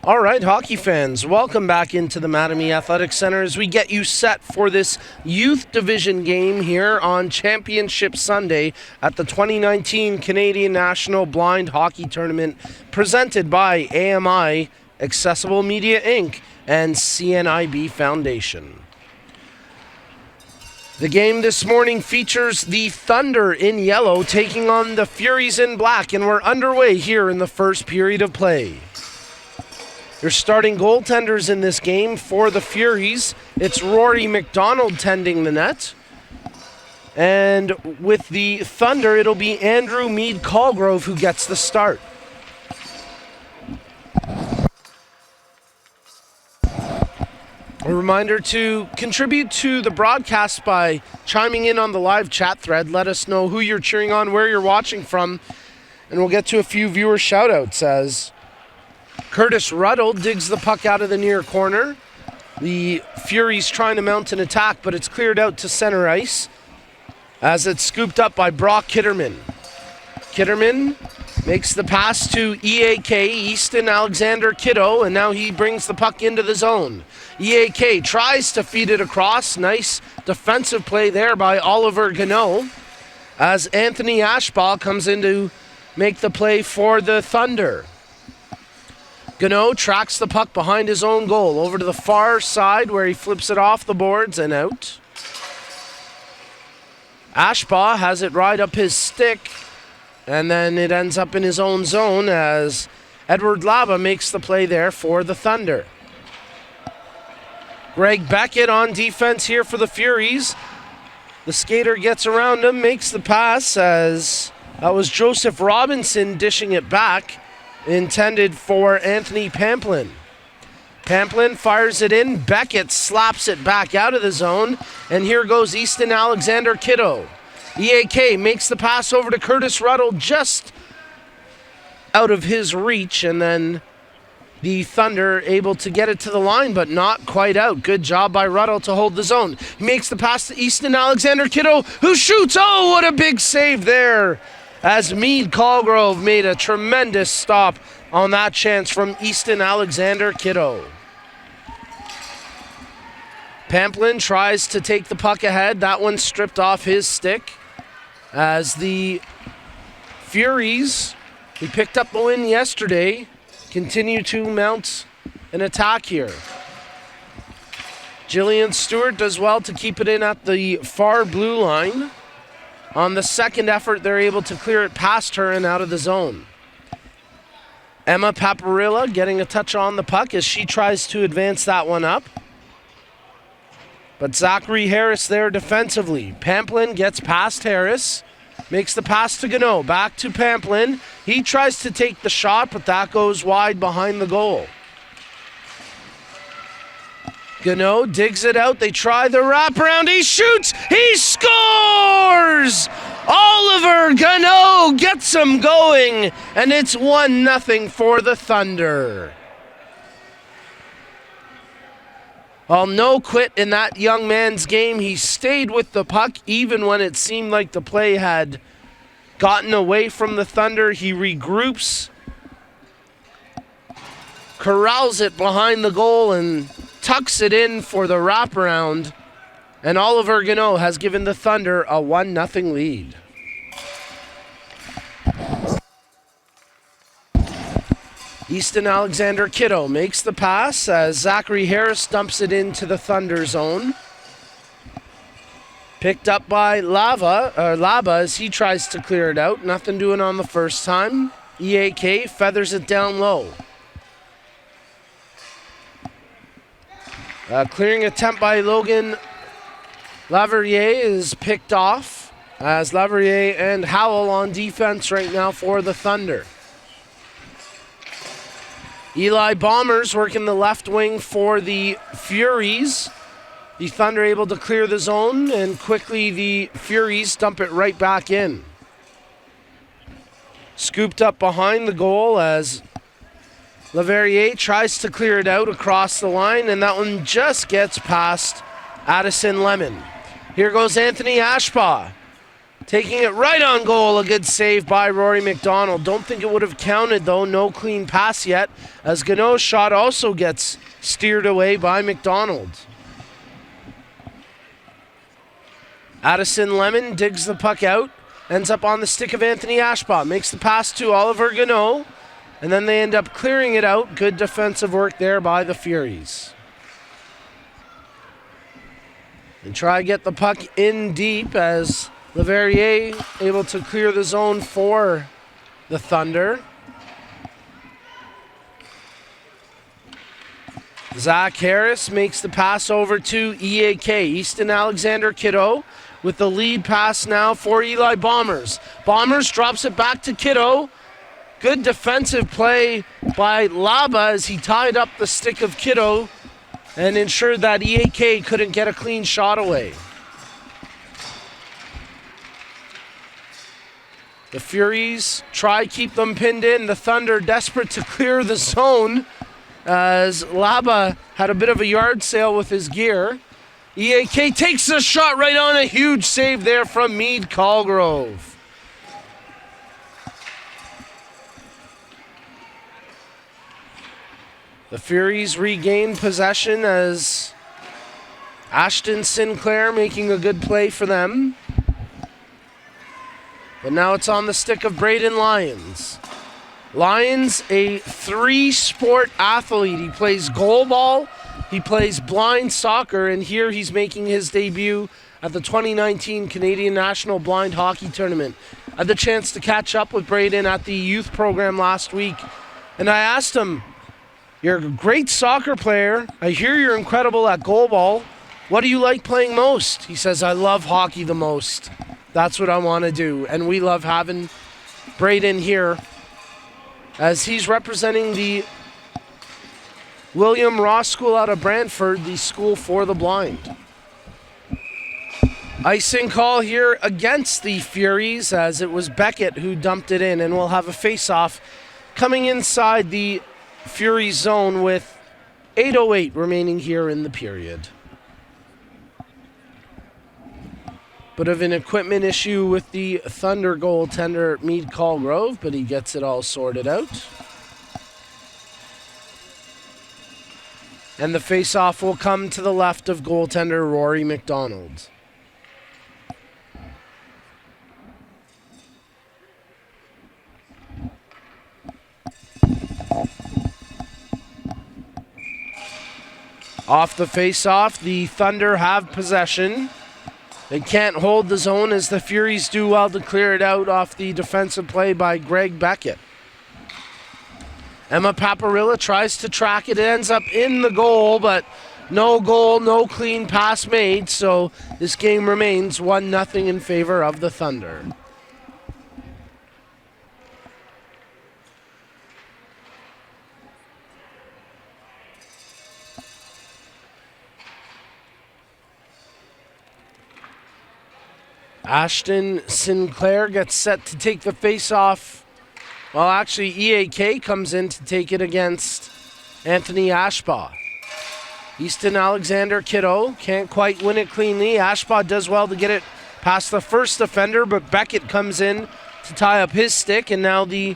All right, hockey fans, welcome back into the Mattamy Athletic Center as we get you set for this youth division game here on Championship Sunday at the 2019 Canadian National Blind Hockey Tournament presented by AMI, Accessible Media Inc., and CNIB Foundation. The game this morning features the Thunder in yellow taking on the Furies in black, and we're underway here in the first period of play. Your starting goaltenders in this game for the Furies, it's Rory McDonald tending the net. And with the Thunder, it'll be Andrew Mead-Colgrove who gets the start. A reminder to contribute to the broadcast by chiming in on the live chat thread. Let us know who you're cheering on, where you're watching from, and we'll get to a few viewer shout-outs as Curtis Ruddle digs the puck out of the near corner. The Furies trying to mount an attack, but it's cleared out to center ice as it's scooped up by Brock Kitterman. Kitterman makes the pass to EAK, Easton Alexander Kiddo, and now he brings the puck into the zone. EAK tries to feed it across. Nice defensive play there by Oliver Gano as Anthony Ashbaugh comes in to make the play for the Thunder. Gano tracks the puck behind his own goal over to the far side where he flips it off the boards and out. Ashbaugh has it right up his stick, and then it ends up in his own zone as Edward Lava makes the play there for the Thunder. Greg Beckett on defense here for the Furies. The skater gets around him, makes the pass as that was Joseph Robinson dishing it back, intended for Anthony Pamplin. Pamplin fires it in, Beckett slaps it back out of the zone, and here goes Easton Alexander Kiddo. EAK makes the pass over to Curtis Ruddle just out of his reach, and then the Thunder able to get it to the line, but not quite out. Good job by Ruddle to hold the zone. He makes the pass to Easton Alexander Kiddo, who shoots. Oh, what a big save there, as Mead-Colgrove made a tremendous stop on that chance from Easton Alexander Kiddo. Pamplin tries to take the puck ahead. That one stripped off his stick as the Furies, who picked up the win yesterday, continue to mount an attack here. Jillian Stewart does well to keep it in at the far blue line. On the second effort, they're able to clear it past her and out of the zone. Emma Paparilla getting a touch on the puck as she tries to advance that one up. But Zachary Harris there defensively. Pamplin gets past Harris, makes the pass to Gano, back to Pamplin. He tries to take the shot, but that goes wide behind the goal. Gano digs it out. They try the wraparound. He shoots. He scores! Oliver Gano gets him going, and it's 1-0 for the Thunder. Well, no quit in that young man's game. He stayed with the puck even when it seemed like the play had gotten away from the Thunder. He regroups, corrals it behind the goal, and tucks it in for the wraparound, and Oliver Gano has given the Thunder a 1-0 lead. Easton Alexander Kiddo makes the pass as Zachary Harris dumps it into the Thunder zone. Picked up by Laba as he tries to clear it out. Nothing doing on the first time. EAK feathers it down low. Clearing attempt by Logan Laverier is picked off as Laverier and Howell on defense right now for the Thunder. Eli Bombers working the left wing for the Furies. The Thunder able to clear the zone, and quickly the Furies dump it right back in. Scooped up behind the goal as Laverier tries to clear it out across the line, and that one just gets past Addison Lemon. Here goes Anthony Ashbaugh. Taking it right on goal. A good save by Rory McDonald. Don't think it would have counted, though. No clean pass yet, as Gano's shot also gets steered away by McDonald. Addison Lemon digs the puck out. Ends up on the stick of Anthony Ashbaugh. Makes the pass to Oliver Gano. And then they end up clearing it out. Good defensive work there by the Furies. And try to get the puck in deep as Leverrier able to clear the zone for the Thunder. Zach Harris makes the pass over to EAK. Easton Alexander Kiddo with the lead pass now for Eli Bombers. Bombers drops it back to Kiddo. Good defensive play by Laba as he tied up the stick of Kiddo and ensured that EAK couldn't get a clean shot away. The Furies try keep them pinned in. The Thunder desperate to clear the zone as Laba had a bit of a yard sale with his gear. EAK takes the shot right on. A huge save there from Meade Colgrove. The Furies regain possession as Ashton Sinclair making a good play for them. But now it's on the stick of Braden Lyons. Lyons, a three-sport athlete. He plays goalball, he plays blind soccer, and here he's making his debut at the 2019 Canadian National Blind Hockey Tournament. I had the chance to catch up with Braden at the youth program last week, and I asked him, "You're a great soccer player. I hear you're incredible at goalball. What do you like playing most?" He says, "I love hockey the most. That's what I want to do." And we love having Braden here as he's representing the William Ross School out of Brantford, the school for the blind. Icing call here against the Furies as it was Beckett who dumped it in, and we'll have a face-off coming inside the Fury zone with 8:08 remaining here in the period. Bit of an equipment issue with the Thunder goaltender Meade Colgrove, but he gets it all sorted out. And the face-off will come to the left of goaltender Rory McDonald. Off the face-off, the Thunder have possession. They can't hold the zone as the Furies do well to clear it out off the defensive play by Greg Beckett. Emma Paparilla tries to track it. It ends up in the goal, but no goal, no clean pass made, so this game remains 1-0 in favor of the Thunder. Ashton Sinclair gets set to take the face-off. Well, actually, EAK comes in to take it against Anthony Ashbaugh. Easton Alexander Kiddo can't quite win it cleanly. Ashbaugh does well to get it past the first defender, but Beckett comes in to tie up his stick, and now the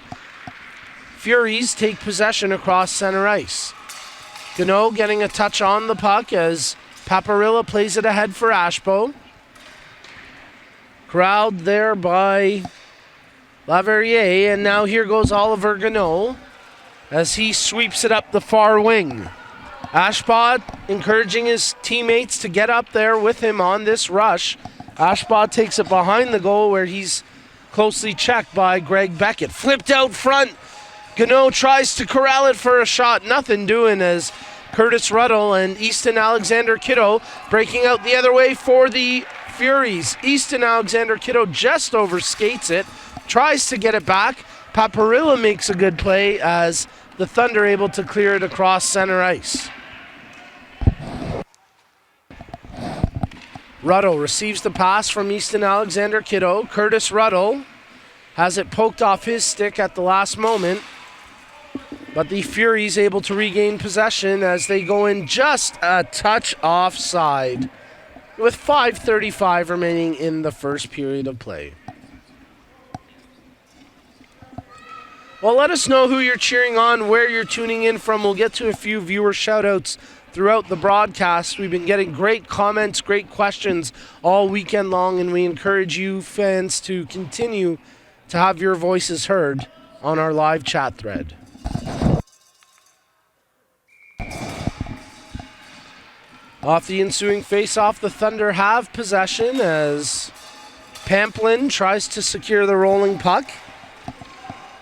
Furies take possession across center ice. Gano getting a touch on the puck as Paparilla plays it ahead for Ashbaugh. Corralled there by Laverrier, and now here goes Oliver Gano as he sweeps it up the far wing. Ashbaugh encouraging his teammates to get up there with him on this rush. Ashbaugh takes it behind the goal where he's closely checked by Greg Beckett. Flipped out front. Gano tries to corral it for a shot. Nothing doing as Curtis Ruddle and Easton Alexander Kiddo breaking out the other way for the Furies. Easton Alexander Kiddo just overskates it, tries to get it back. Paparilla makes a good play as the Thunder able to clear it across center ice. Ruddle receives the pass from Easton Alexander Kiddo. Curtis Ruddle has it poked off his stick at the last moment, but the Furies able to regain possession as they go in just a touch offside with 5:35 remaining in the first period of play. Well, let us know who you're cheering on, where you're tuning in from. We'll get to a few viewer shout-outs throughout the broadcast. We've been getting great comments, great questions all weekend long, and we encourage you fans to continue to have your voices heard on our live chat thread. Off the ensuing face-off, the Thunder have possession as Pamplin tries to secure the rolling puck.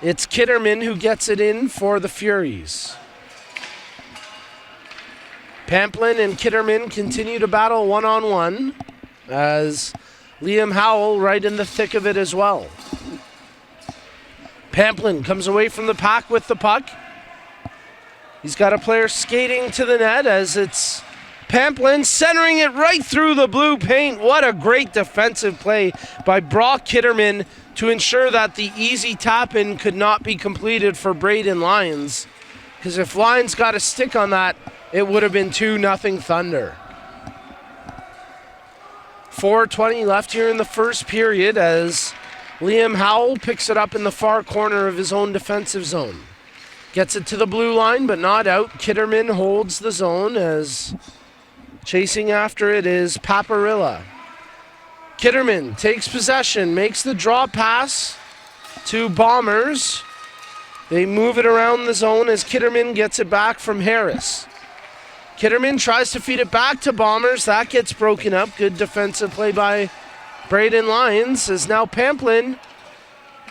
It's Kitterman who gets it in for the Furies. Pamplin and Kitterman continue to battle one-on-one as Liam Howell right in the thick of it as well. Pamplin comes away from the pack with the puck. He's got a player skating to the net as it's Pamplin centering it right through the blue paint. What a great defensive play by Brock Kitterman to ensure that the easy tap-in could not be completed for Braden Lyons. Because if Lyons got a stick on that, it would have been 2-0 Thunder. 4:20 left here in the first period as Liam Howell picks it up in the far corner of his own defensive zone. Gets it to the blue line, but not out. Kitterman holds the zone as chasing after it is Paparilla. Kitterman takes possession, makes the draw pass to Bombers. They move it around the zone as Kitterman gets it back from Harris. Kitterman tries to feed it back to Bombers. That gets broken up. Good defensive play by Braden Lyons as now Pamplin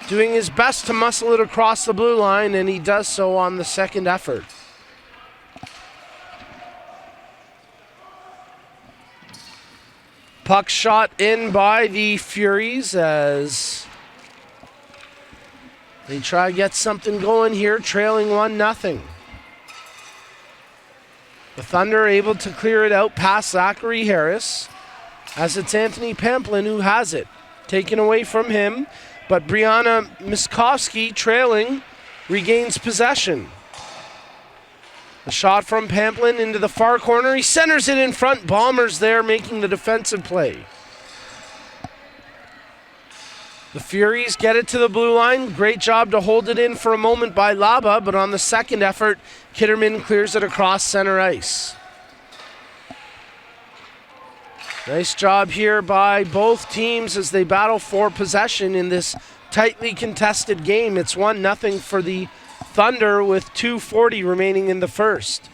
doing his best to muscle it across the blue line, and he does so on the second effort. Puck shot in by the Furies as they try to get something going here, trailing 1-0. The Thunder able to clear it out past Zachary Harris as it's Anthony Pamplin who has it. Taken away from him, but Brianna Miskovsky trailing regains possession. A shot from Pamplin into the far corner. He centers it in front. Bombers there making the defensive play. The Furies get it to the blue line. Great job to hold it in for a moment by Laba, but on the second effort, Kitterman clears it across center ice. Nice job here by both teams as they battle for possession in this tightly contested game. It's 1-0 for the Thunder with 2:40 remaining in the first.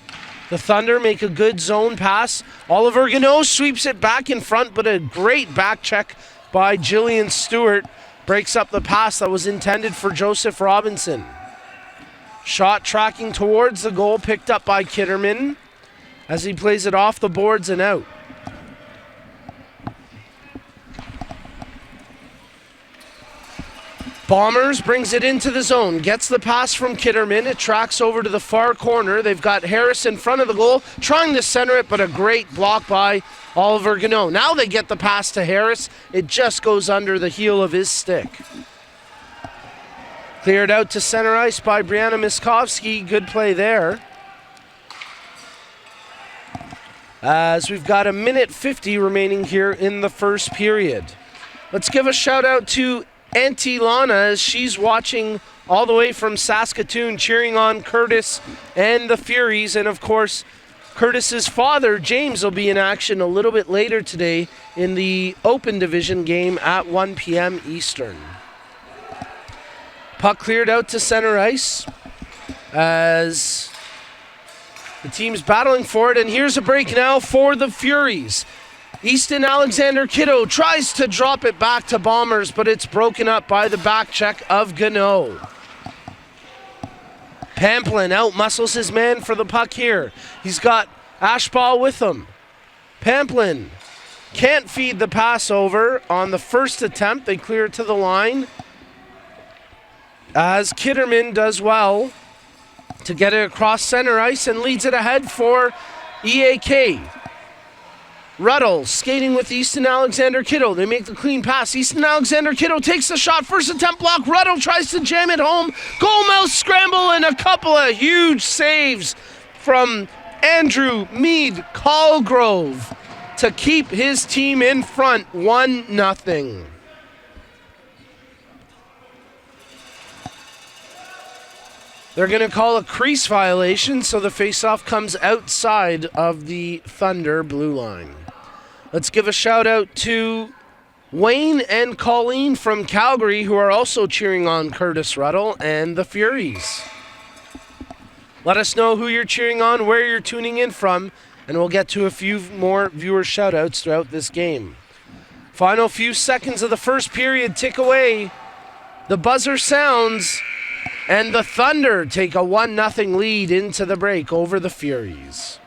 The Thunder make a good zone pass. Oliver Gano sweeps it back in front, but a great back check by Jillian Stewart breaks up the pass that was intended for Joseph Robinson. Shot tracking towards the goal, picked up by Kitterman as he plays it off the boards and out. Bombers brings it into the zone, gets the pass from Kitterman. It tracks over to the far corner. They've got Harris in front of the goal, trying to center it, but a great block by Oliver Gano. Now they get the pass to Harris. It just goes under the heel of his stick. Cleared out to center ice by Brianna Miskovsky. Good play there. As we've got 1:50 remaining here in the first period. Let's give a shout out to Auntie Lana as she's watching all the way from Saskatoon, cheering on Curtis and the Furies. And of course, Curtis's father, James, will be in action a little bit later today in the Open Division game at 1 p.m. Eastern. Puck cleared out to center ice as the team's battling for it. And here's a break now for the Furies. Easton Alexander Kiddo tries to drop it back to Bombers, but it's broken up by the back check of Gano. Pamplin out-muscles his man for the puck here. He's got Ashball with him. Pamplin can't feed the pass over on the first attempt. They clear it to the line as Kitterman does well to get it across center ice and leads it ahead for EAK. Ruddle skating with Easton Alexander Kiddo. They make the clean pass. Easton Alexander Kiddo takes the shot. First attempt block. Ruddle tries to jam it home. Goalmouth scramble and a couple of huge saves from Andrew Mead Colgrove to keep his team in front 1-0. They're going to call a crease violation, so the faceoff comes outside of the Thunder blue line. Let's give a shout out to Wayne and Colleen from Calgary, who are also cheering on Curtis Ruddle and the Furies. Let us know who you're cheering on, where you're tuning in from, and we'll get to a few more viewer shout-outs throughout this game. Final few seconds of the first period tick away. The buzzer sounds, and the Thunder take a 1-0 lead into the break over the Furies.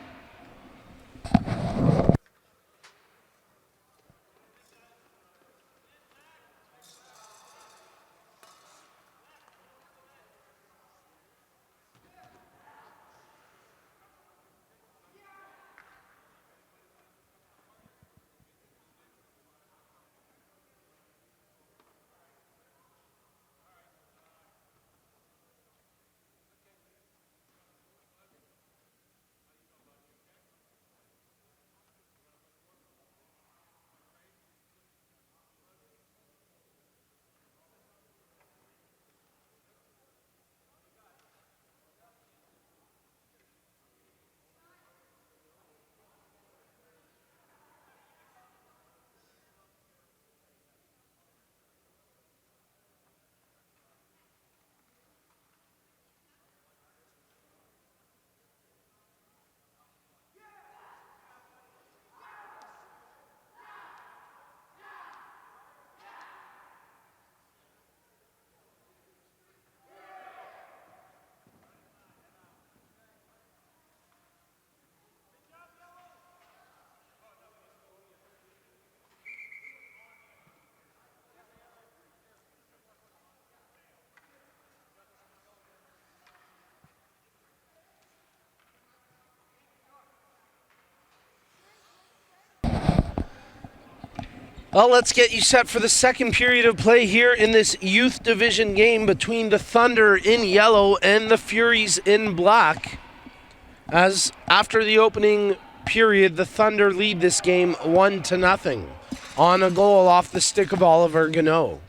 Well, let's get you set for the second period of play here in this youth division game between the Thunder in yellow and the Furies in black. As after the opening period, the Thunder lead this game 1-0 on a goal off the stick of Oliver Gano.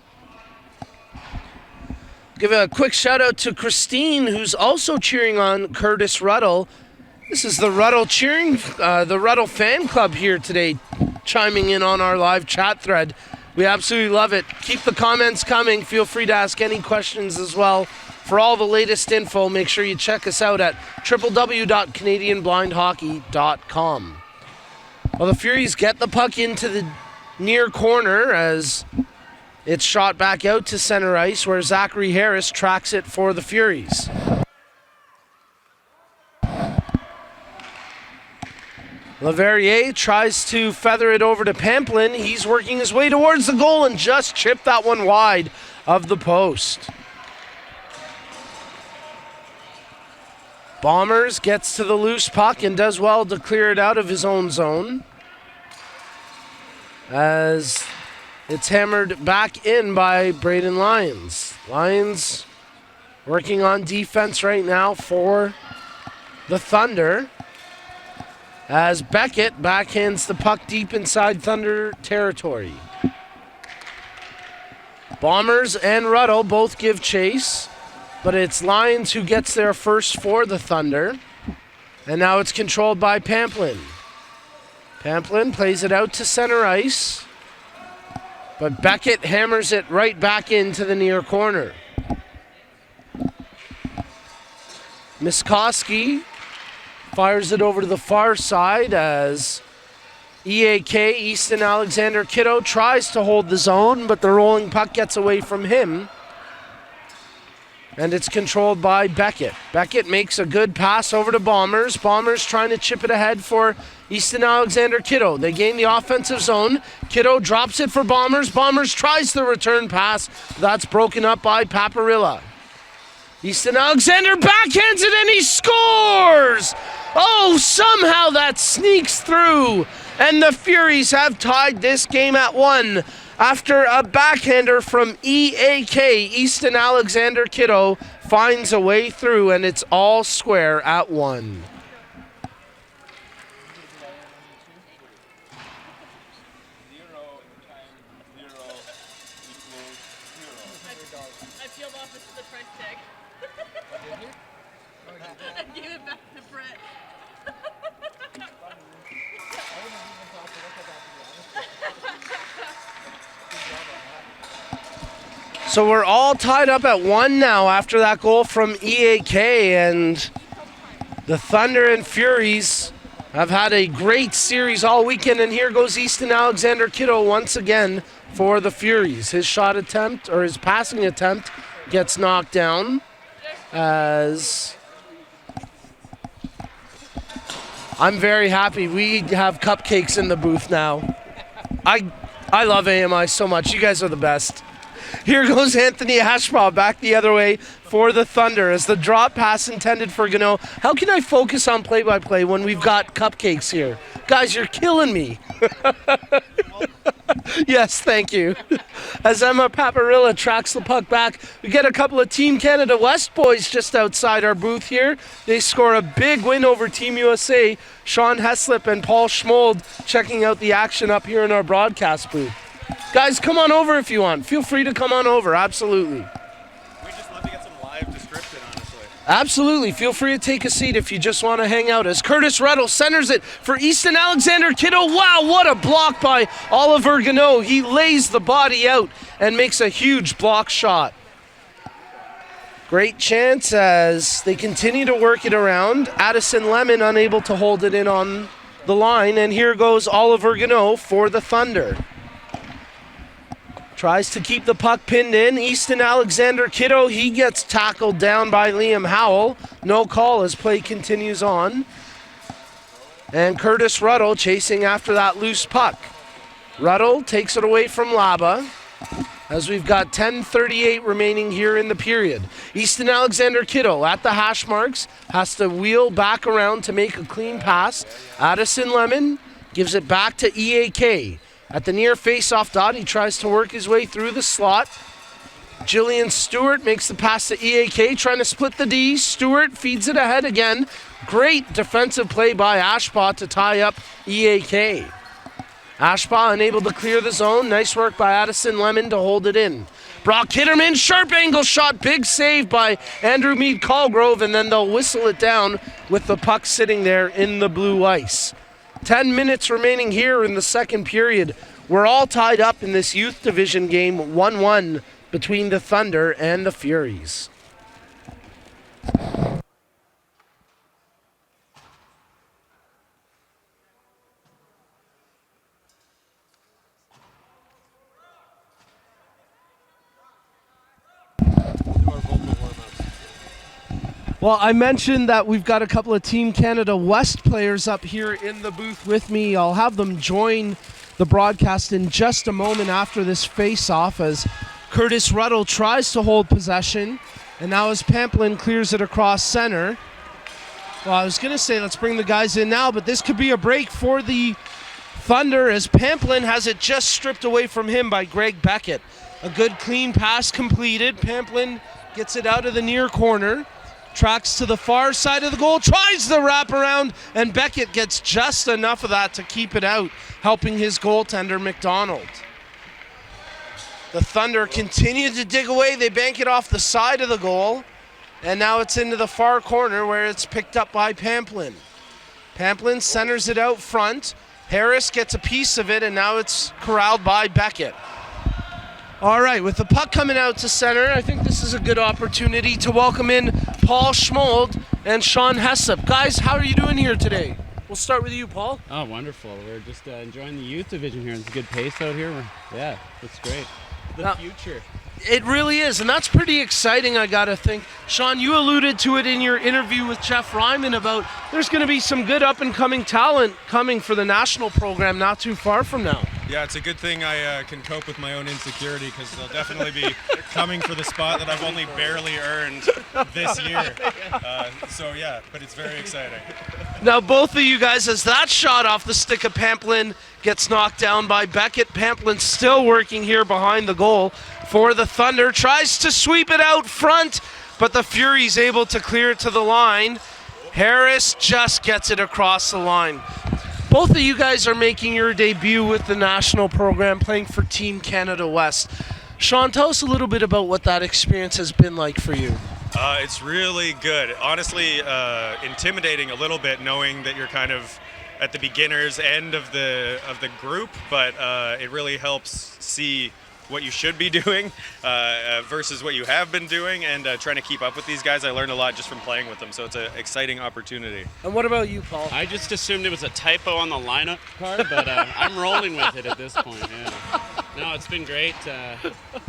Give a quick shout out to Christine, who's also cheering on Curtis Ruddle. This is the Ruddle the Ruddle fan club here today, chiming in on our live chat thread. We absolutely love it. Keep the comments coming. Feel free to ask any questions as well. For all the latest info, make sure you check us out at www.canadianblindhockey.com. Well, the Furies get the puck into the near corner as it's shot back out to center ice, where Zachary Harris tracks it for the Furies. Leverrier tries to feather it over to Pamplin. He's working his way towards the goal and just chipped that one wide of the post. Bombers gets to the loose puck and does well to clear it out of his own zone, as it's hammered back in by Braden Lyons. Lyons working on defense right now for the Thunder, as Beckett backhands the puck deep inside Thunder territory. Bombers and Ruddle both give chase, but it's Lyons who gets there first for the Thunder. And now it's controlled by Pamplin. Pamplin plays it out to center ice, but Beckett hammers it right back into the near corner. Miskoski fires it over to the far side as EAK, Easton Alexander Kiddo, tries to hold the zone, but the rolling puck gets away from him. And it's controlled by Beckett. Beckett makes a good pass over to Bombers. Bombers trying to chip it ahead for Easton Alexander Kiddo. They gain the offensive zone. Kiddo drops it for Bombers. Bombers tries the return pass. That's broken up by Paparilla. Easton Alexander backhands it and he scores! Oh, somehow that sneaks through. And the Furies have tied this game at 1 after a backhander from EAK. Easton Alexander Kiddo finds a way through, and it's all square at 1. So we're all tied up at 1 now after that goal from EAK, and the Thunder and Furies have had a great series all weekend, and here goes Easton Alexander Kiddo once again for the Furies. His shot attempt, or his passing attempt, gets knocked down as I'm very happy we have cupcakes in the booth now. I love AMI so much. You guys are the best. Here goes Anthony Ashbaugh back the other way for the Thunder as the drop pass intended for Gano. How can I focus on play-by-play when we've got cupcakes here? Guys, you're killing me. Yes, thank you. As Emma Paparilla tracks the puck back, we get a couple of Team Canada West boys just outside our booth here. They score a big win over Team USA. Sean Heslip and Paul Schmold checking out the action up here in our broadcast booth. Guys, come on over if you want. Feel free to come on over, absolutely. We just love to get some live description, honestly. Absolutely. Feel free to take a seat if you just want to hang out. As Curtis Ruddle centers it for Easton Alexander Kiddo. Wow, what a block by Oliver Gano. He lays the body out and makes a huge block shot. Great chance as they continue to work it around. Addison Lemon unable to hold it in on the line. And here goes Oliver Gano for the Thunder. Tries to keep the puck pinned in. Easton Alexander Kiddo, he gets tackled down by Liam Howell. No call as play continues on. And Curtis Ruddle chasing after that loose puck. Ruddle takes it away from Laba as we've got 10:38 remaining here in the period. Easton Alexander Kiddo at the hash marks, has to wheel back around to make a clean pass. Addison Lemon gives it back to EAK. At the near face-off dot, he tries to work his way through the slot. Jillian Stewart makes the pass to EAK, trying to split the D. Stewart feeds it ahead again. Great defensive play by Ashbaugh to tie up EAK. Ashbaugh unable to clear the zone. Nice work by Addison Lemon to hold it in. Brock Kitterman, sharp angle shot, big save by Andrew Mead Colgrove, and then they'll whistle it down with the puck sitting there in the blue ice. 10 minutes remaining here in the second period. We're all tied up in this youth division game, 1-1 between the Thunder and the Furies. Well, I mentioned that we've got a couple of Team Canada West players up here in the booth with me. I'll have them join the broadcast in just a moment after this face-off as Curtis Ruddle tries to hold possession. And now as Pamplin clears it across center. Well, I was going to say let's bring the guys in now, but this could be a break for the Thunder as Pamplin has it just stripped away from him by Greg Beckett. A good clean pass completed. Pamplin gets it out of the near corner. Tracks to the far side of the goal, tries the wraparound, and Beckett gets just enough of that to keep it out, helping his goaltender, McDonald. The Thunder continue to dig away. They bank it off the side of the goal, and now it's into the far corner where it's picked up by Pamplin. Pamplin centers it out front. Harris gets a piece of it, and now it's corralled by Beckett. All right, with the puck coming out to center, I think this is a good opportunity to welcome in Paul Schmold and Sean Heslip. Guys, how are you doing here today? We'll start with you, Paul. Oh, wonderful. We're just enjoying the youth division here. It's a good pace out here. Yeah, it's great. The future. It really is, and that's pretty exciting, I gotta think. Sean, you alluded to it in your interview with Jeff Ryman about there's going to be some good up-and-coming talent coming for the national program not too far from now. Yeah, it's a good thing I can cope with my own insecurity because they'll definitely be coming for the spot that I've only barely earned this year. So yeah, but it's very exciting. Now both of you guys, as that shot off the stick of Pamplin gets knocked down by Beckett. Pamplin still working here behind the goal for the Thunder. Tries to sweep it out front, but the Furies able to clear it to the line. Harris just gets it across the line. Both of you guys are making your debut with the national program, playing for Team Canada West. Sean, tell us a little bit about what that experience has been like for you. It's really good. Honestly, intimidating a little bit knowing that you're kind of at the beginner's end of the group, but it really helps see what you should be doing versus what you have been doing, and trying to keep up with these guys. I learned a lot just from playing with them, so it's an exciting opportunity. And what about you, Paul? I just assumed it was a typo on the lineup card, but I'm rolling with it at this point. Yeah. No, it's been great.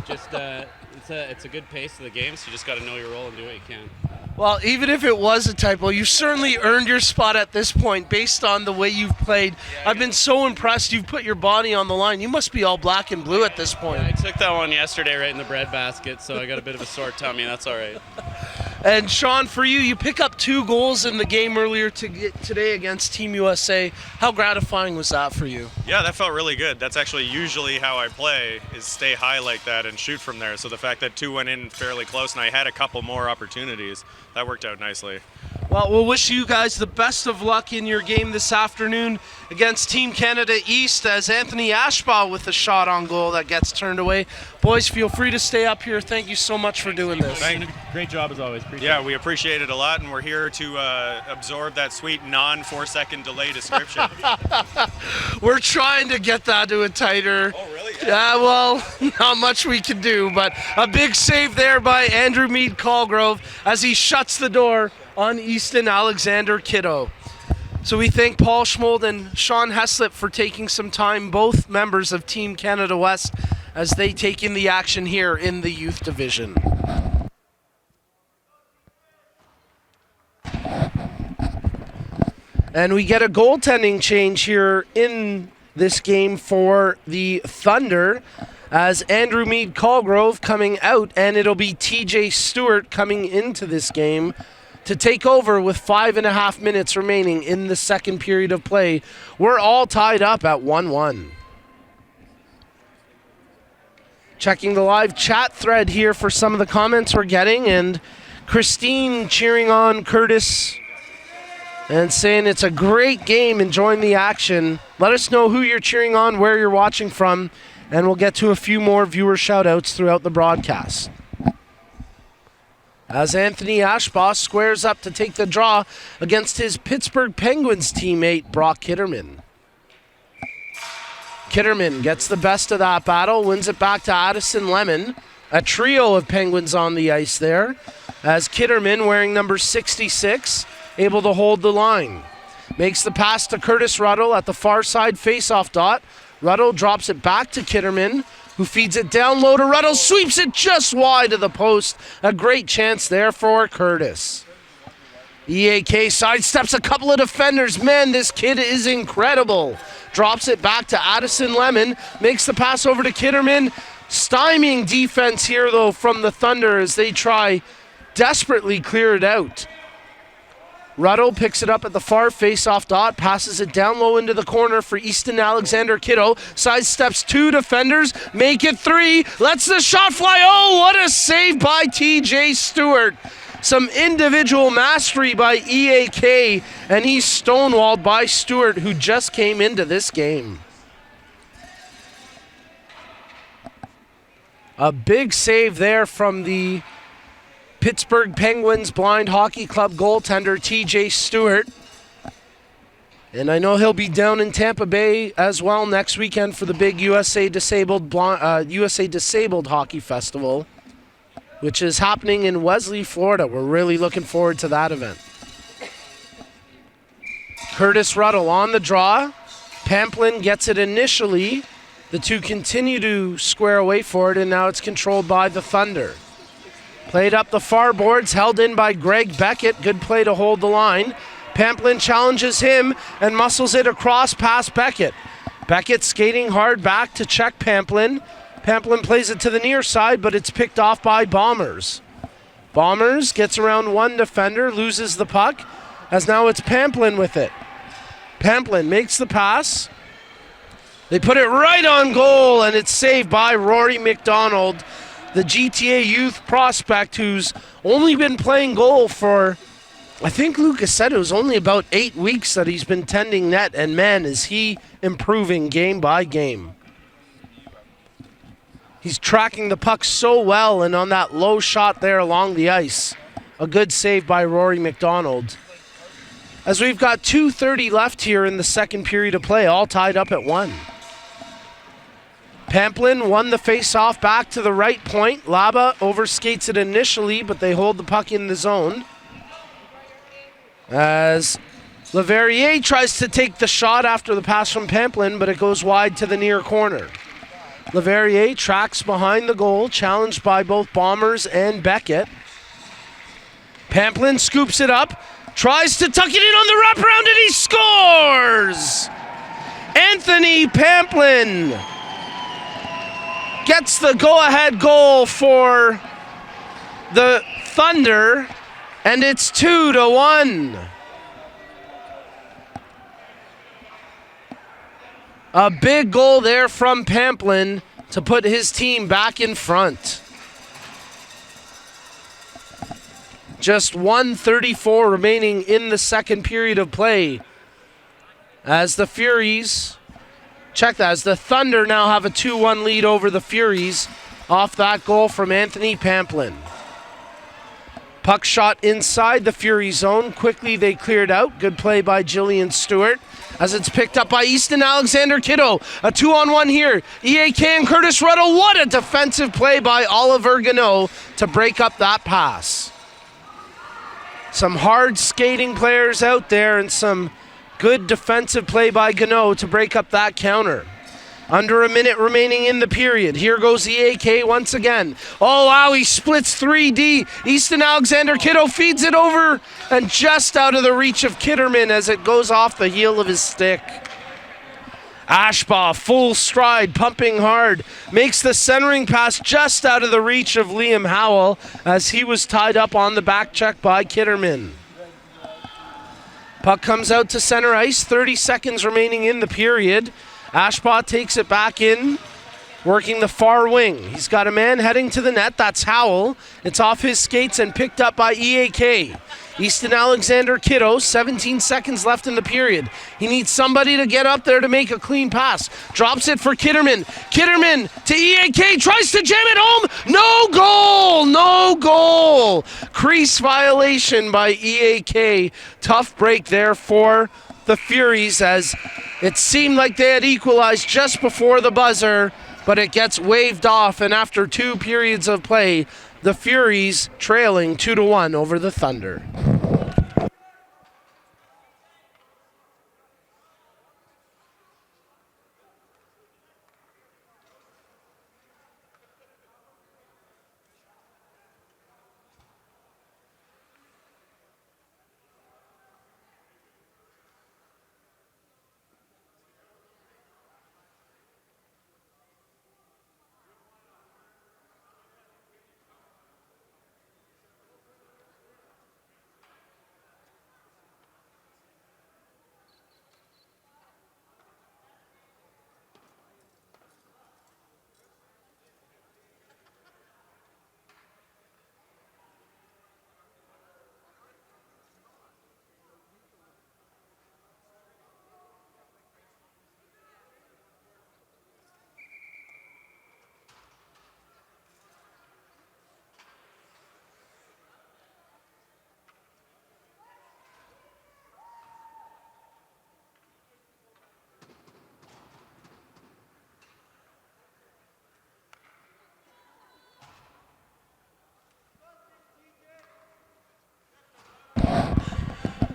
It's a good pace of the game, so you just got to know your role and do what you can. Well, even if it was a typo, you certainly earned your spot at this point based on the way you've played. I've been so impressed. You've put your body on the line. You must be all black and blue at this point. I took that one yesterday right in the breadbasket, so I got a bit of a sore tummy. That's all right. And Sean, for you, you pick up 2 goals in the game earlier today against Team USA. How gratifying was that for you? Yeah, that felt really good. That's actually usually how I play, is stay high like that and shoot from there. So the fact that 2 went in fairly close and I had a couple more opportunities, that worked out nicely. Well, we'll wish you guys the best of luck in your game this afternoon against Team Canada East, as Anthony Ashbaugh with a shot on goal that gets turned away. Boys, feel free to stay up here. Thank you so much for doing this. Great job as always. We appreciate it a lot, and we're here to absorb that sweet non-4-second delay description. We're trying to get that to a tighter. Oh, really? Yeah, well, not much we can do, but a big save there by Andrew Mead Colgrove as he shuts the door on Easton Alexander Kiddo. So we thank Paul Schmold and Sean Heslip for taking some time, both members of Team Canada West, as they take in the action here in the youth division. And we get a goaltending change here in this game for the Thunder, as Andrew Mead Colgrove coming out, and it'll be TJ Stewart coming into this game to take over with 5.5 minutes remaining in the second period of play. We're all tied up at 1-1. Checking the live chat thread here for some of the comments we're getting, and Christine cheering on Curtis and saying it's a great game, enjoying the action. Let us know who you're cheering on, where you're watching from, and we'll get to a few more viewer shout-outs throughout the broadcast. As Anthony Ashbaugh squares up to take the draw against his Pittsburgh Penguins teammate, Brock Kitterman. Kitterman gets the best of that battle, wins it back to Addison Lemon. A trio of Penguins on the ice there, as Kitterman, wearing number 66, able to hold the line. Makes the pass to Curtis Ruddle at the far side face-off dot. Ruddle drops it back to Kitterman, who feeds it down low to Ruddle, sweeps it just wide of the post. A great chance there for Curtis. EAK sidesteps a couple of defenders. Man, this kid is incredible. Drops it back to Addison Lemon, makes the pass over to Kitterman. Stymieing defense here, though, from the Thunder as they try desperately clear it out. Ruddle picks it up at the far face-off dot, passes it down low into the corner for Easton Alexander Kiddo. Sidesteps 2 defenders, make it 3, lets the shot fly. Oh, what a save by TJ Stewart. Some individual mastery by EAK, and he's stonewalled by Stewart, who just came into this game. A big save there from the Pittsburgh Penguins Blind Hockey Club goaltender TJ Stewart. And I know he'll be down in Tampa Bay as well next weekend for the big USA Disabled Hockey Festival, which is happening in Wesley, Florida. We're really looking forward to that event. Curtis Ruddle on the draw. Pamplin gets it initially. The two continue to square away for it, and now it's controlled by the Thunder. Played up the far boards, held in by Greg Beckett. Good play to hold the line. Pamplin challenges him and muscles it across past Beckett. Beckett skating hard back to check Pamplin. Pamplin plays it to the near side, but it's picked off by Bombers. Bombers gets around one defender, loses the puck, as now it's Pamplin with it. Pamplin makes the pass. They put it right on goal, and it's saved by Rory McDonald, the GTA youth prospect who's only been playing goal for, I think Lucas said it was only about 8 weeks that he's been tending net, and man, is he improving game by game. He's tracking the puck so well, and on that low shot there along the ice, a good save by Rory McDonald. As we've got 2:30 left here in the second period of play, all tied up at 1. Pamplin won the face-off back to the right point. Laba overskates it initially, but they hold the puck in the zone. As Leverrier tries to take the shot after the pass from Pamplin, but it goes wide to the near corner. Leverrier tracks behind the goal, challenged by both Bombers and Beckett. Pamplin scoops it up, tries to tuck it in on the wraparound, and he scores! Anthony Pamplin gets the go-ahead goal for the Thunder, and it's 2-1. A big goal there from Pamplin to put his team back in front. Just 1:34 remaining in the second period of play. As the Furies, check that, as the Thunder now have a 2-1 lead over the Furies off that goal from Anthony Pamplin. Puck shot inside the Fury zone. Quickly they cleared out. Good play by Jillian Stewart as it's picked up by Easton Alexander Kiddo. A 2-on-1 here. EAK and Curtis Ruddle. What a defensive play by Oliver Gano to break up that pass. Some hard skating players out there and some good defensive play by Gano to break up that counter. Under a minute remaining in the period. Here goes EAK once again. Oh, wow, he splits 3D. Easton Alexander Kiddo feeds it over and just out of the reach of Kitterman as it goes off the heel of his stick. Ashbaugh, full stride, pumping hard, makes the centering pass just out of the reach of Liam Howell as he was tied up on the back check by Kitterman. Puck comes out to center ice, 30 seconds remaining in the period. Ashbaugh takes it back in, working the far wing. He's got a man heading to the net. That's Howell. It's off his skates and picked up by EAK. Easton Alexander Kiddo, 17 seconds left in the period. He needs somebody to get up there to make a clean pass. Drops it for Kitterman. Kitterman to EAK, tries to jam it home. No goal! No goal! Crease violation by EAK. Tough break there for the Furies as it seemed like they had equalized just before the buzzer, but it gets waved off, and after 2 periods of play, the Furies trailing 2-1 over the Thunder.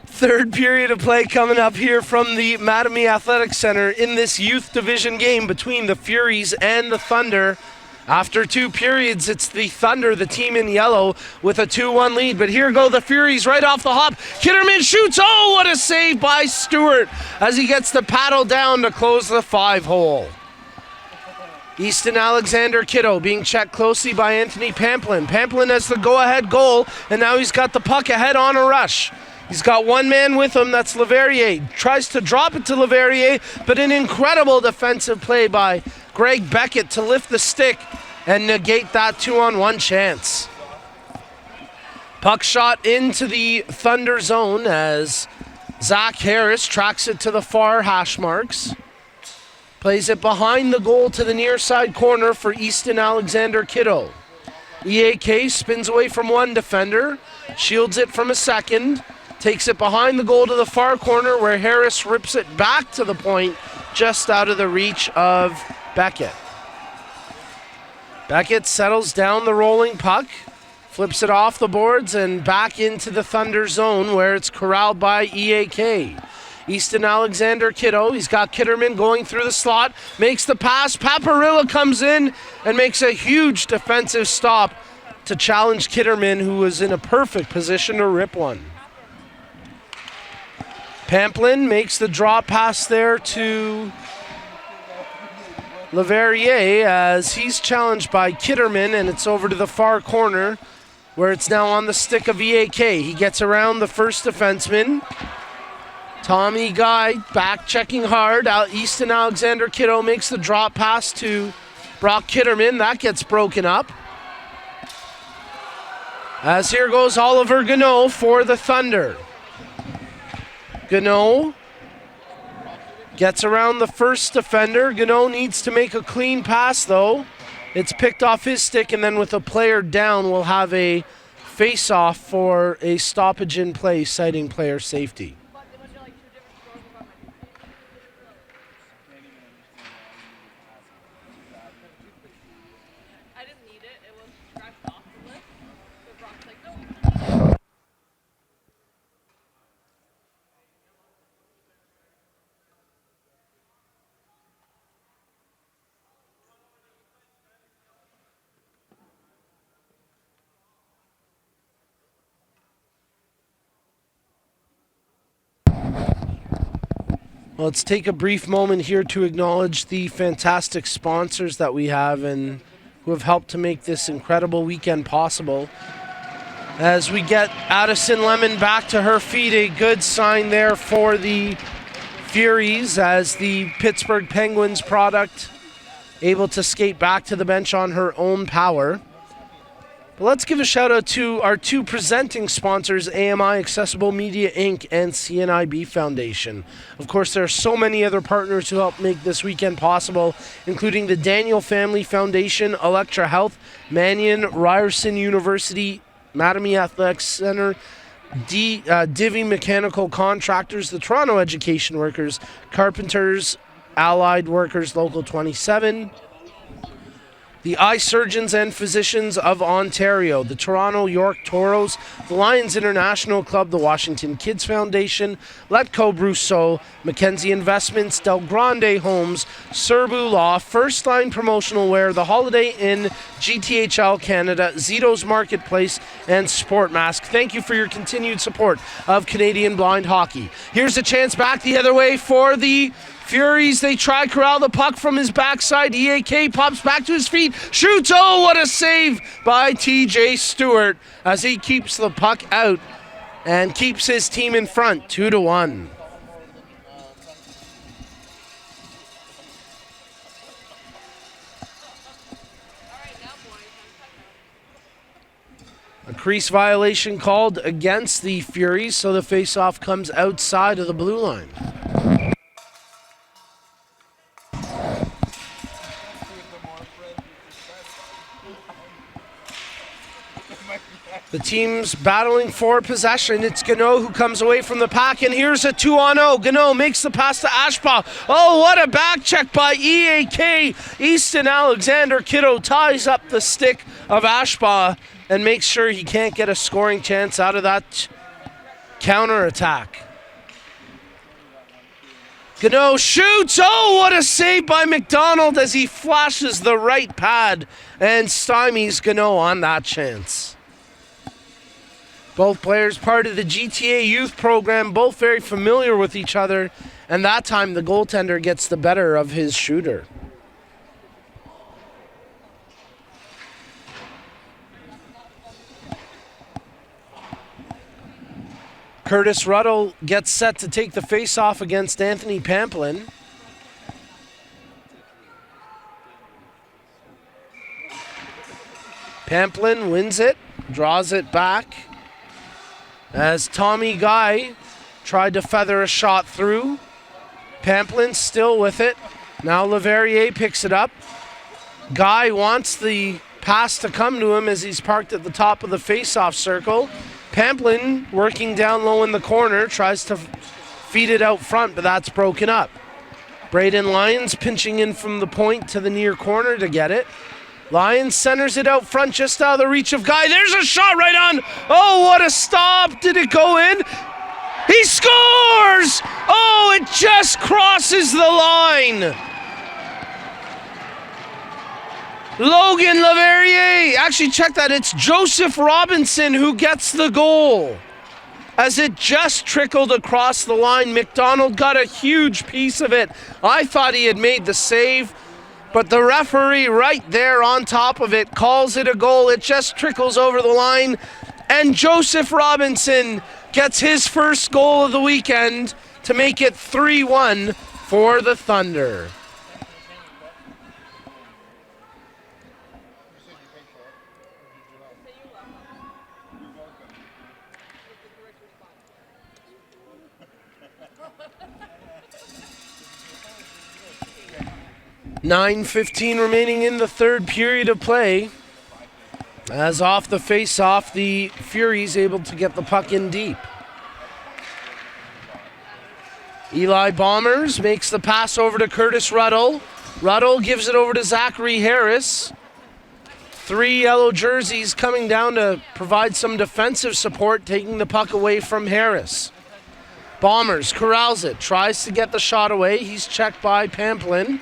Third period of play coming up here from the Mattamy Athletic Center in this youth division game between the Furies and the Thunder. After 2 periods, it's the Thunder, the team in yellow, with a 2-1 lead. But here go the Furies right off the hop. Kitterman shoots. Oh, what a save by Stewart as he gets the paddle down to close the 5-hole. Easton Alexander Kiddo being checked closely by Anthony Pamplin. Pamplin has the go-ahead goal, and now he's got the puck ahead on a rush. He's got one man with him, that's Leverrier. Tries to drop it to Leverrier, but an incredible defensive play by Greg Beckett to lift the stick and negate that 2-on-1 chance. Puck shot into the Thunder zone as Zach Harris tracks it to the far hash marks. Plays it behind the goal to the near side corner for Easton Alexander Kiddo. EAK spins away from one defender, shields it from a second, takes it behind the goal to the far corner where Harris rips it back to the point just out of the reach of Beckett. Beckett settles down the rolling puck, flips it off the boards and back into the Thunder zone where it's corralled by EAK. Easton Alexander Kiddo, he's got Kitterman going through the slot, makes the pass. Paparilla comes in and makes a huge defensive stop to challenge Kitterman, who was in a perfect position to rip one. Pamplin makes the draw pass there to Leverrier as he's challenged by Kitterman, and it's over to the far corner where it's now on the stick of EAK. He gets around the first defenseman. Tommy Guy back checking hard. Easton Alexander Kiddo makes the drop pass to Brock Kitterman. That gets broken up. As here goes Oliver Gano for the Thunder. Gano gets around the first defender. Gano needs to make a clean pass though. It's picked off his stick, and then with a player down, we'll have a face-off for a stoppage in play, citing player safety. Well, let's take a brief moment here to acknowledge the fantastic sponsors that we have and who have helped to make this incredible weekend possible. As we get Addison Lemon back to her feet, a good sign there for the Furies as the Pittsburgh Penguins product able to skate back to the bench on her own power. But let's give a shout out to our two presenting sponsors, AMI Accessible Media Inc. and CNIB Foundation. Of course, there are so many other partners who help make this weekend possible, including the Daniel Family Foundation, Electra Health, Mannion, Ryerson University, Mattamy Athletics Center, Divvy Mechanical Contractors, the Toronto Education Workers, Carpenters, Allied Workers Local 27, the Eye Surgeons and Physicians of Ontario, the Toronto York Toros, the Lions International Club, the Washington Kids Foundation, Letco Brousseau, Mackenzie Investments, Del Grande Homes, Serbu Law, First Line Promotional Wear, the Holiday Inn, GTHL Canada, Zito's Marketplace, and Sport Mask. Thank you for your continued support of Canadian Blind Hockey. Here's a chance back the other way for the Furies. They try corral the puck from his backside. EAK pops back to his feet, shoots. Oh, what a save by TJ Stewart as he keeps the puck out and keeps his team in front 2-1. A crease violation called against the Furies, so the faceoff comes outside of the blue line. The team's battling for possession. It's Gano who comes away from the pack, and here's a 2-on-0. Gano makes the pass to Ashbaugh. Oh, what a back check by EAK. Easton Alexander Kiddo ties up the stick of Ashbaugh and makes sure he can't get a scoring chance out of that counterattack. Gano shoots. Oh, what a save by McDonald as he flashes the right pad and stymies Gano on that chance. Both players part of the GTA youth program, both very familiar with each other, and that time the goaltender gets the better of his shooter. Curtis Ruddle gets set to take the face-off against Anthony Pamplin. Pamplin wins it, draws it back, as Tommy Guy tried to feather a shot through. Pamplin still with it. Now Leverrier picks it up. Guy wants the pass to come to him as he's parked at the top of the face-off circle. Pamplin working down low in the corner, tries to feed it out front, but that's broken up. Braden Lyons pinching in from the point to the near corner to get it. Lions centers it out front, just out of the reach of Guy. There's a shot right on. Oh, what a stop. Did it go in? He scores! Oh, it just crosses the line. Logan Leverrier. Actually, check that. It's Joseph Robinson who gets the goal. As it just trickled across the line, McDonald got a huge piece of it. I thought he had made the save, but the referee right there on top of it calls it a goal. It just trickles over the line, and Joseph Robinson gets his first goal of the weekend to make it 3-1 for the Thunder. .9:15 remaining in the third period of play. As off the face-off, the Furies able to get the puck in deep. Eli Bombers makes the pass over to Curtis Ruddle. Ruddle gives it over to Zachary Harris. 3 yellow jerseys coming down to provide some defensive support, taking the puck away from Harris. Bombers corrals it, tries to get the shot away. He's checked by Pamplin.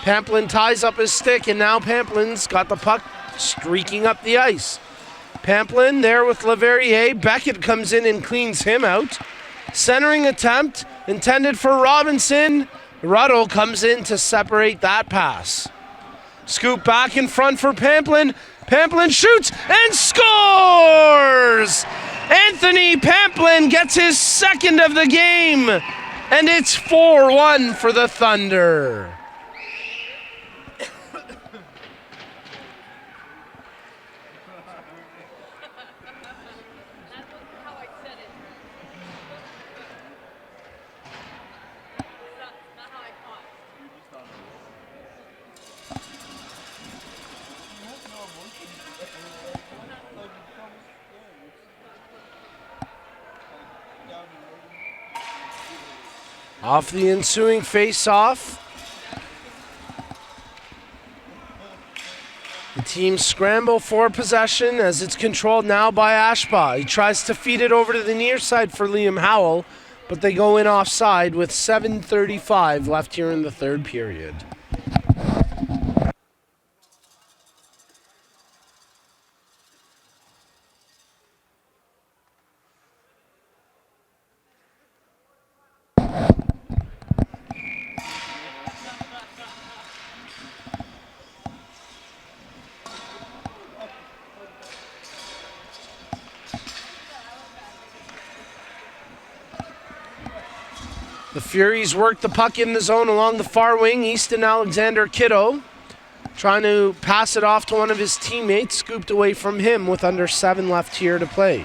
Pamplin ties up his stick, and now Pamplin's got the puck streaking up the ice. Pamplin there with Leverrier. Beckett comes in and cleans him out. Centering attempt intended for Robinson. Ruddle comes in to separate that pass. Scoop back in front for Pamplin. Pamplin shoots and scores! Anthony Pamplin gets his second of the game, and it's 4-1 for the Thunder. Off the ensuing face-off, the team scramble for possession as it's controlled now by Ashbaugh. He tries to feed it over to the near side for Liam Howell, but they go in offside with 7:35 left here in the third period. The Furies work the puck in the zone along the far wing. Easton Alexander Kiddo trying to pass it off to one of his teammates, scooped away from him with under 7 left here to play.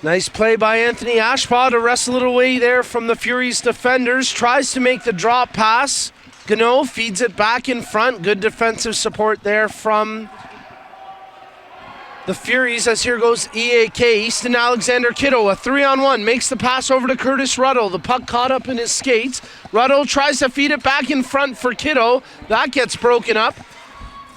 Nice play by Anthony Ashbaugh to wrestle it away there from the Furies defenders. Tries to make the drop pass. Gano feeds it back in front. Good defensive support there from the Furies as here goes EAK. Easton Alexander Kiddo, a 3-on-1. Makes the pass over to Curtis Ruddle. The puck caught up in his skates. Ruddle tries to feed it back in front for Kiddo. That gets broken up.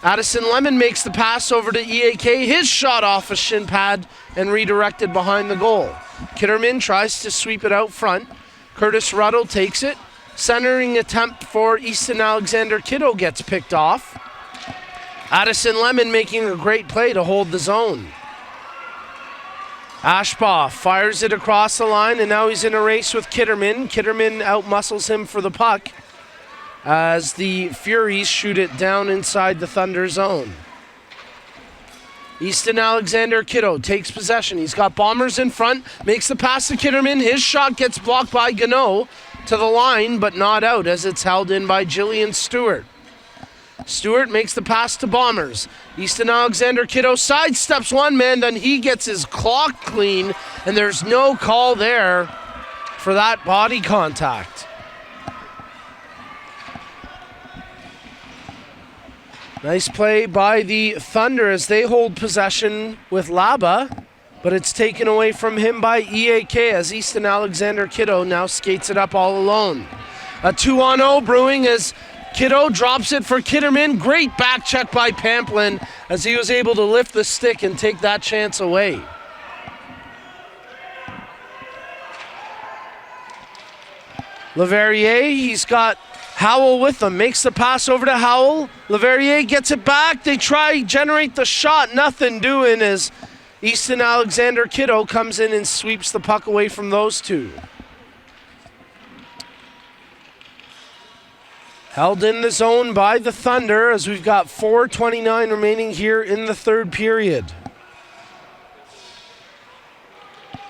Addison Lemon makes the pass over to EAK. His shot off a shin pad and redirected behind the goal. Kitterman tries to sweep it out front. Curtis Ruddle takes it. Centering attempt for Easton Alexander Kiddo gets picked off. Addison Lemon making a great play to hold the zone. Ashbaugh fires it across the line, and now he's in a race with Kitterman. Kitterman outmuscles him for the puck as the Furies shoot it down inside the Thunder zone. Easton Alexander Kiddo takes possession. He's got Bombers in front, makes the pass to Kitterman. His shot gets blocked by Gano to the line, but not out as it's held in by Jillian Stewart. Stewart makes the pass to Bombers. Easton Alexander Kiddo sidesteps one man, then he gets his clock clean, and there's no call there for that body contact. Nice play by the Thunder as they hold possession with Laba, but it's taken away from him by EAK as Easton Alexander Kiddo now skates it up all alone. A 2-on-0 brewing as Kiddo drops it for Kitterman. Great back check by Pamplin as he was able to lift the stick and take that chance away. Leverrier, he's got Howell with him, makes the pass over to Howell. Leverrier gets it back. They try generate the shot. Nothing doing as Easton Alexander Kiddo comes in and sweeps the puck away from those two. Held in the zone by the Thunder as we've got 4:29 remaining here in the third period.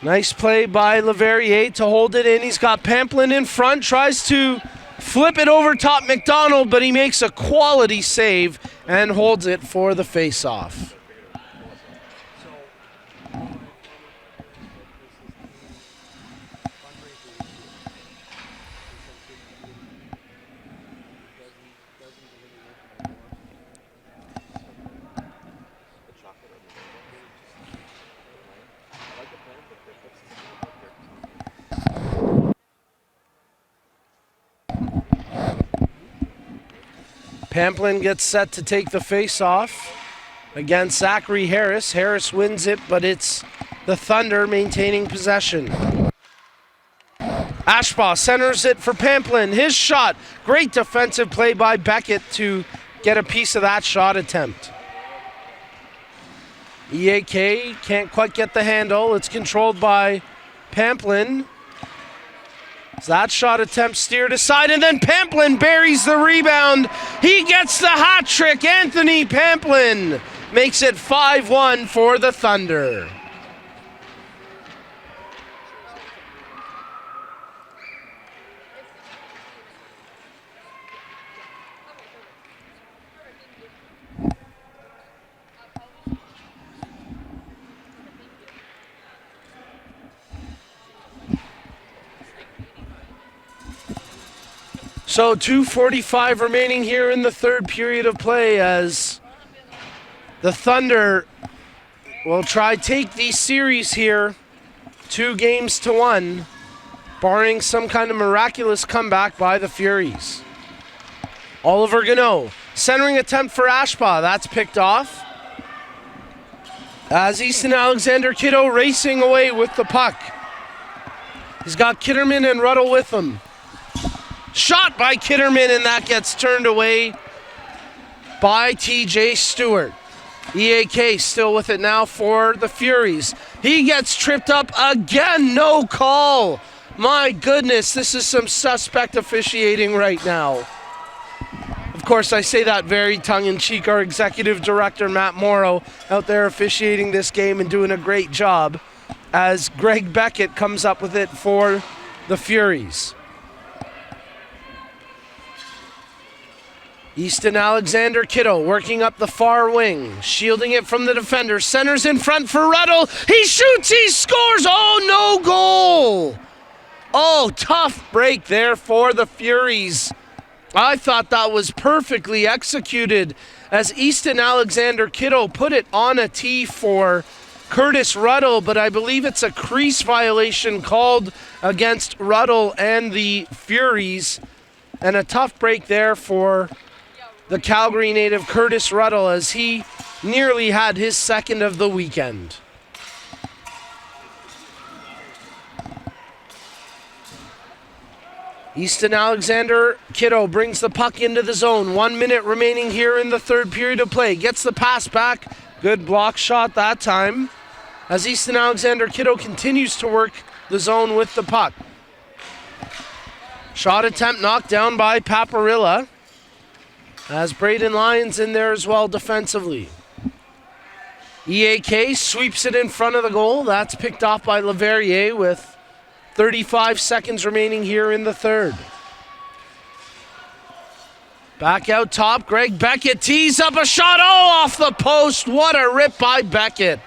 Nice play by Leverrier to hold it in. He's got Pamplin in front, tries to flip it over top McDonald, but he makes a quality save and holds it for the face-off. Pamplin gets set to take the face-off against Zachary Harris. Harris wins it, but it's the Thunder maintaining possession. Ashbaugh centers it for Pamplin. His shot. Great defensive play by Beckett to get a piece of that shot attempt. EAK can't quite get the handle. It's controlled by Pamplin. So that shot attempt steered aside, and then Pamplin buries the rebound. He gets the hat trick. Anthony Pamplin makes it 5-1 for the Thunder. So 2:45 remaining here in the third period of play as the Thunder will try take the series here 2-1, barring some kind of miraculous comeback by the Furies. Oliver Gano, centering attempt for Ashbaugh, that's picked off. As Easton Alexander Kiddo racing away with the puck. He's got Kitterman and Ruddle with him. Shot by Kitterman, and that gets turned away by TJ Stewart. EAK still with it now for the Furies. He gets tripped up again, no call. My goodness, this is some suspect officiating right now. Of course, I say that very tongue-in-cheek. Our executive director, Matt Morrow, out there officiating this game and doing a great job as Greg Beckett comes up with it for the Furies. Easton Alexander Kiddo working up the far wing, shielding it from the defender, centers in front for Ruddle. He shoots, he scores. Oh, no goal. Oh, tough break there for the Furies. I thought that was perfectly executed as Easton Alexander Kiddo put it on a tee for Curtis Ruddle, but I believe it's a crease violation called against Ruddle and the Furies, and a tough break there for the Calgary native Curtis Ruddle as he nearly had his second of the weekend. Easton Alexander Kiddo brings the puck into the zone. 1 minute remaining here in the third period of play. Gets the pass back. Good block shot that time. As Easton Alexander Kiddo continues to work the zone with the puck. Shot attempt knocked down by Paparilla. As Braden Lyons in there as well defensively. EAK sweeps it in front of the goal. That's picked off by Leverrier with 35 seconds remaining here in the third. Back out top, Greg Beckett tees up a shot. Oh, off the post. What a rip by Beckett.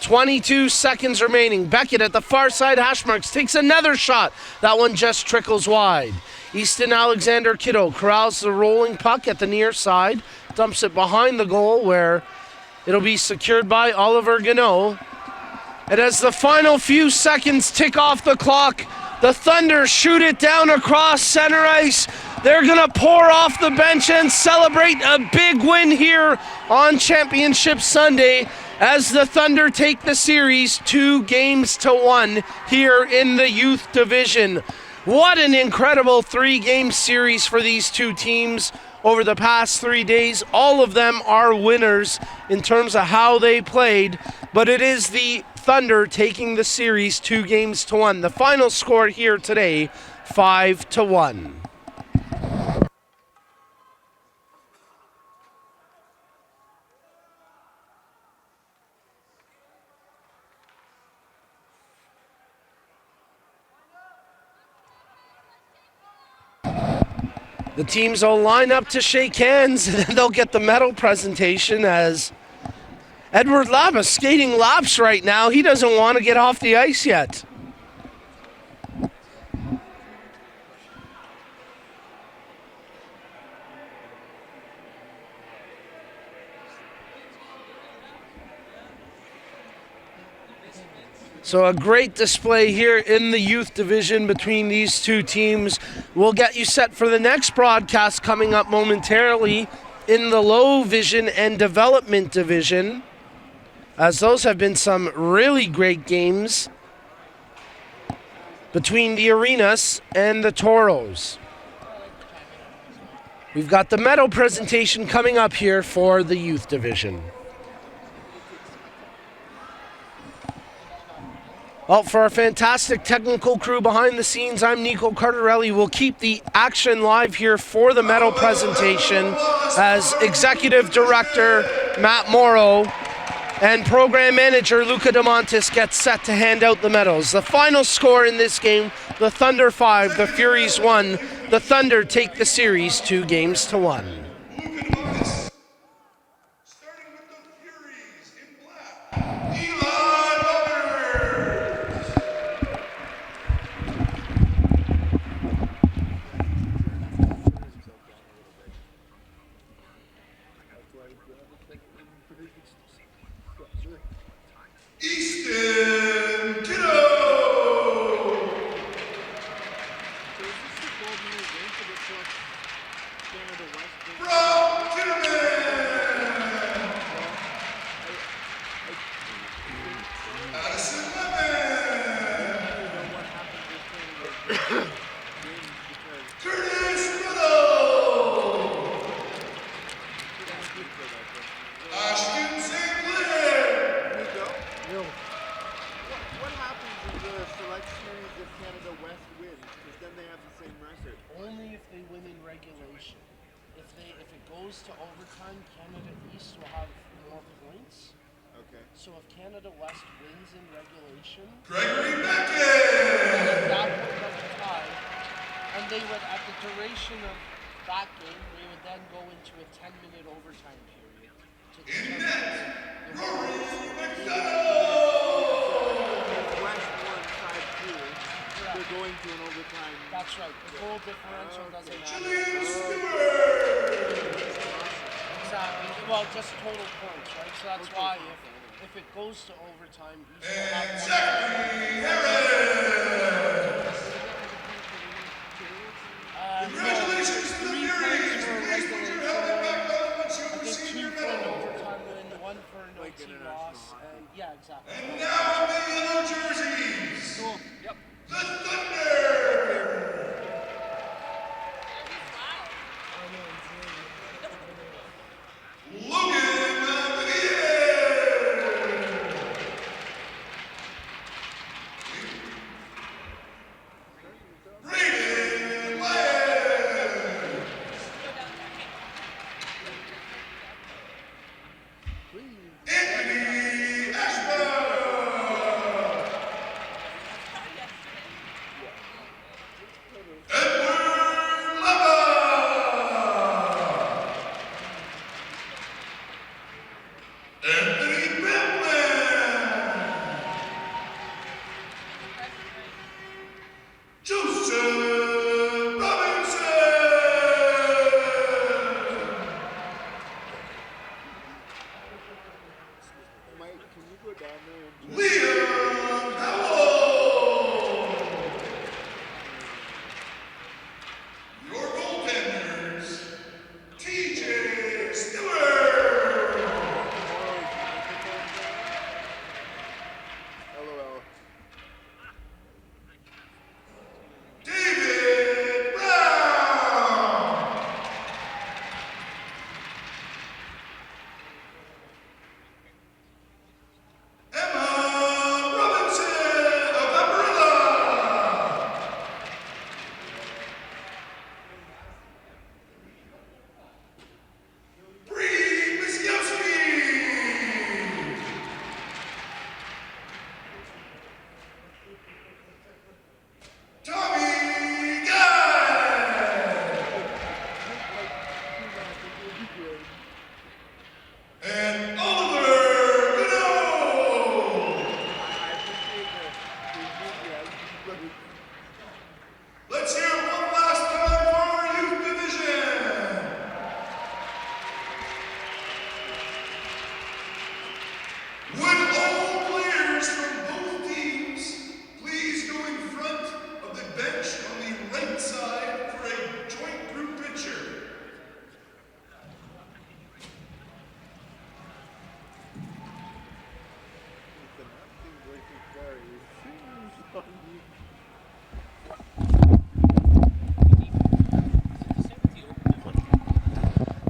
22 seconds remaining. Beckett at the far side hash marks takes another shot. That one just trickles wide. Easton Alexander Kiddo corrals the rolling puck at the near side, dumps it behind the goal where it'll be secured by Oliver Gano. And as the final few seconds tick off the clock, the Thunder shoot it down across center ice. They're going to pour off the bench and celebrate a big win here on Championship Sunday as the Thunder take the series 2-1 here in the youth division. What an incredible 3-game series for these two teams over the past 3 days. All of them are winners in terms of how they played, but it is the Thunder taking the series 2-1. The final score here today, 5-1. The teams will line up to shake hands, and then they'll get the medal presentation as Edward Lapp is skating laps right now. He doesn't want to get off the ice yet. So a great display here in the youth division between these two teams. We'll get you set for the next broadcast coming up momentarily in the low vision and development division, as those have been some really great games between the Arenas and the Toros. We've got the medal presentation coming up here for the youth division. Well, for our fantastic technical crew behind the scenes, I'm Nico Cardarelli. We'll keep the action live here for the medal presentation as Executive Director Matt Morrow and Program Manager Luca DeMontis get set to hand out the medals. The final score in this game, the Thunder 5, the Furies 1. The Thunder take the series 2-1. Easton Kiddo! From Kidderman! Addison Lemon! Curtis Riddle! Ashton St. Clair! What happens in the select series if Canada West wins? Because then they have the same record. Only if they win in regulation. If it goes to overtime, Canada East will have more points. Okay. So if Canada West wins in regulation, Gregory Beckett! that would have a tie. And they would, at the duration of that game, they would then go into a 10-minute overtime period to In determine net, the Rory winners. McDonough! If West won 5-2, they're going to an overtime. That's right. The goal differential doesn't matter. Julian Stewart! Exactly. Well, just total points, right? So that's why if it goes to overtime, East will have And one. Zachary Harris! Congratulations to the 3 Furies! points for Please put your regulation. helmet back on once you I think receive 2 your for an medal. overtime win, 1 for an Like OT international loss, hockey. and yeah, exactly. And now in the yellow jerseys, Cool. Yep. the Thunder! Logan Villiers!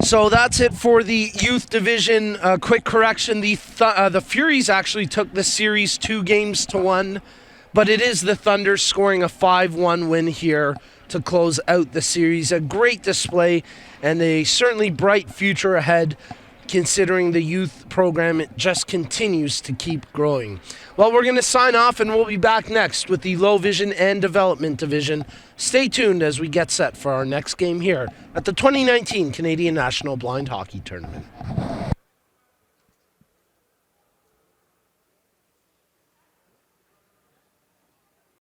So that's it for the youth division. Quick correction: the Furies actually took the series 2-1, but it is the Thunder scoring a 5-1 win here to close out the series. A great display and a certainly bright future ahead, considering the youth program it just continues to keep growing. Well, we're going to sign off and we'll be back next with the low vision and development division. Stay tuned as we get set for our next game here at the 2019 Canadian National Blind Hockey Tournament.